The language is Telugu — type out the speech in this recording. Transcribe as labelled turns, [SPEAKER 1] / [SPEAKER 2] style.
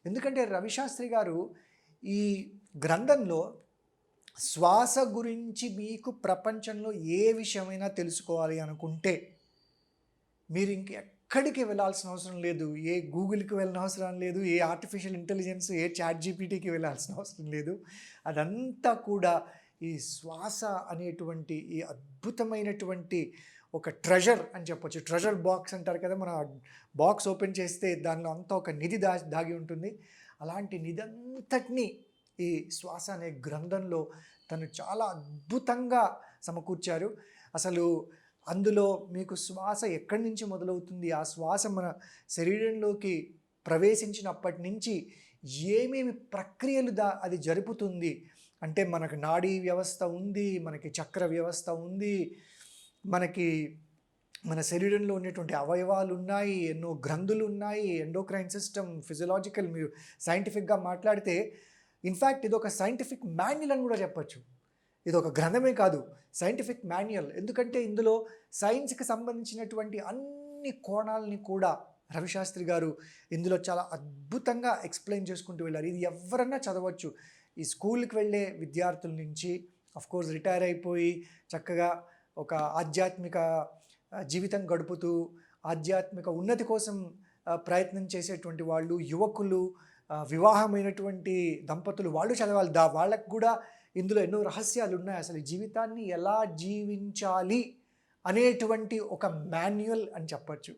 [SPEAKER 1] ఎందుకంటే రవిశాస్త్రి గారు ఈ గ్రంథంలో శ్వాస గురించి మీకు ప్రపంచంలో ఏ విషయమైనా తెలుసుకోవాలి అనుకుంటే మీరు ఇంకెక్కడికి వెళ్ళాల్సిన అవసరం లేదు. ఏ గూగుల్‌కి వెళ్ళనవసరం లేదు. ఏ ఆర్టిఫిషియల్ ఇంటెలిజెన్స్, ఏ చాట్ జీపీటీకి వెళ్ళాల్సిన అవసరం లేదు. అదంతా కూడా ఈ శ్వాస అనేటువంటి ఈ అద్భుతమైనటువంటి ఒక ట్రెజర్ అని చెప్పొచ్చు. ట్రెజర్ బాక్స్ అంటారు కదా! మన బాక్స్ ఓపెన్ చేస్తే దానిలో అంతా ఒక నిధి దాగి ఉంటుంది. అలాంటి నిధంతటిని ఈ శ్వాస అనే గ్రంథంలో తను చాలా అద్భుతంగా సమకూర్చారు. అసలు అందులో మీకు శ్వాస ఎక్కడి నుంచి మొదలవుతుంది, ఆ శ్వాస మన శరీరంలోకి ప్రవేశించినప్పటి నుంచి ఏమేమి ప్రక్రియలు అది జరుపుతుంది అంటే, మనకు నాడీ వ్యవస్థ ఉంది, మనకి చక్ర వ్యవస్థ ఉంది, మనకి మన శరీరంలో ఉన్నటువంటి అవయవాలు ఉన్నాయి, ఎన్నో గ్రంథులు ఉన్నాయి, ఎండోక్రైన్ సిస్టమ్, ఫిజియలాజికల్, మీరు సైంటిఫిక్గా మాట్లాడితే ఇన్ఫ్యాక్ట్ ఇది ఒక సైంటిఫిక్ మాన్యువల్ అని కూడా చెప్పచ్చు. ఇది ఒక గ్రంథమే కాదు, సైంటిఫిక్ మాన్యువల్. ఎందుకంటే ఇందులో సైన్స్కి సంబంధించినటువంటి అన్ని కోణాలని కూడా రవిశాస్త్రి గారు ఇందులో చాలా అద్భుతంగా ఎక్స్ప్లెయిన్ చేసుకుంటూ వెళ్ళారు. ఇది ఎవరన్నా చదవచ్చు. ఈ స్కూల్కి వెళ్ళే విద్యార్థుల నుంచి కోర్స్ రిటైర్ అయిపోయి చక్కగా ఒక ఆధ్యాత్మిక జీవితం గడుపుతూ ఆధ్యాత్మిక ఉన్నతి కోసం ప్రయత్నం చేసేటువంటి వాళ్ళు, యువకులు, వివాహమైనటువంటి దంపతులు వాళ్ళు చదవాలి. వాళ్ళకు కూడా ఇందులో ఎన్నో రహస్యాలు ఉన్నాయి. అసలు ఈ జీవితాన్ని ఎలా జీవించాలి అనేటువంటి ఒక మాన్యువల్ అని చెప్పచ్చు.